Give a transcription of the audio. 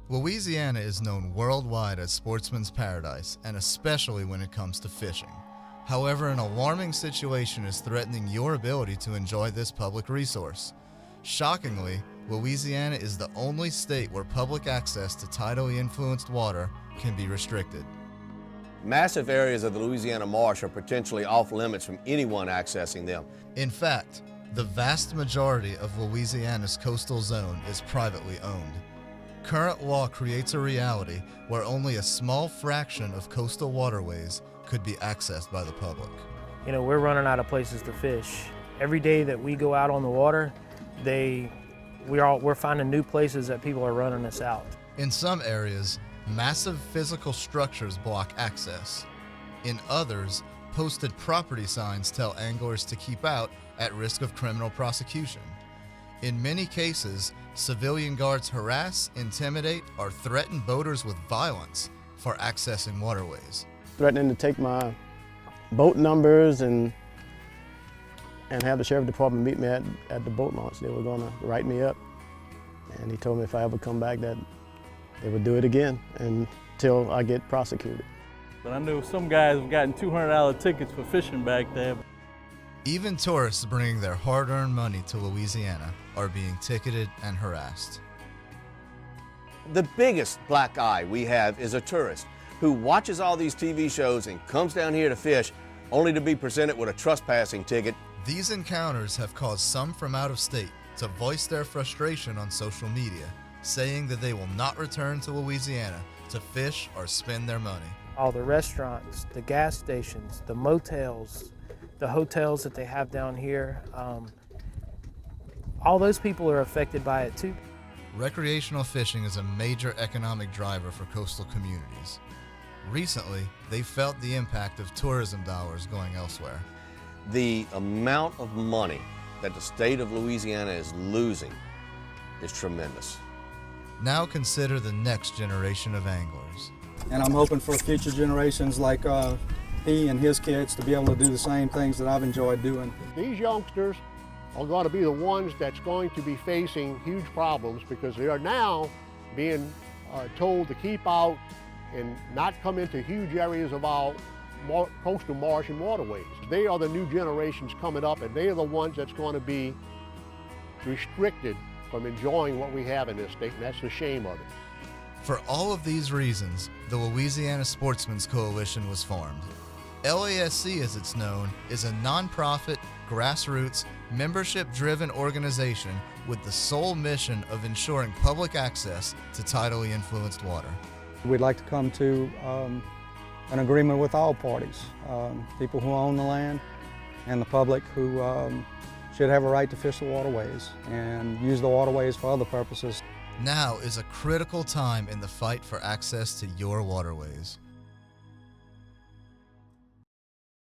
Louisiana is known worldwide as sportsman's paradise, and especially when it comes to fishing. However, an alarming situation is threatening your ability to enjoy this public resource. Shockingly, Louisiana is the only state where public access to tidally influenced water can be restricted. Massive areas of the Louisiana marsh are potentially off limits from anyone accessing them. In fact, the vast majority of Louisiana's coastal zone is privately owned. Current law creates a reality where only a small fraction of coastal waterways could be accessed by the public. You know, we're running out of places to fish. Every day that we go out on the water, we're finding new places that people are running us out. In some areas, massive physical structures block access. In others, posted property signs tell anglers to keep out at risk of criminal prosecution. In many cases, civilian guards harass, intimidate, or threaten boaters with violence for accessing waterways. Threatening to take my boat numbers and have the sheriff department meet me at the boat launch. They were going to write me up, and he told me if I ever come back that they would do it again until I get prosecuted. But I know some guys have gotten $200 tickets for fishing back there. Even tourists bringing their hard-earned money to Louisiana are being ticketed and harassed. The biggest black eye we have is a tourist who watches all these TV shows and comes down here to fish only to be presented with a trespassing ticket. These encounters have caused some from out of state to voice their frustration on social media, saying that they will not return to Louisiana to fish or spend their money. All the restaurants, the gas stations, the motels, the hotels that they have down here, all those people are affected by it too. Recreational fishing is a major economic driver for coastal communities. Recently, they felt the impact of tourism dollars going elsewhere. The amount of money that the state of Louisiana is losing is tremendous. Now consider the next generation of anglers. And I'm hoping for future generations like he and his kids to be able to do the same things that I've enjoyed doing. These youngsters are going to be the ones that's going to be facing huge problems because they are now being told to keep out and not come into huge areas of our coastal marsh and waterways. They are the new generations coming up, and they are the ones that's going to be restricted from enjoying what we have in this state, and that's the shame of it. For all of these reasons, the Louisiana Sportsman's Coalition was formed. LASC, as it's known, is a nonprofit, grassroots, membership-driven organization with the sole mission of ensuring public access to tidally influenced water. We'd like to come to an agreement with all parties, people who own the land and the public who should have a right to fish the waterways and use the waterways for other purposes. Now is a critical time in the fight for access to your waterways.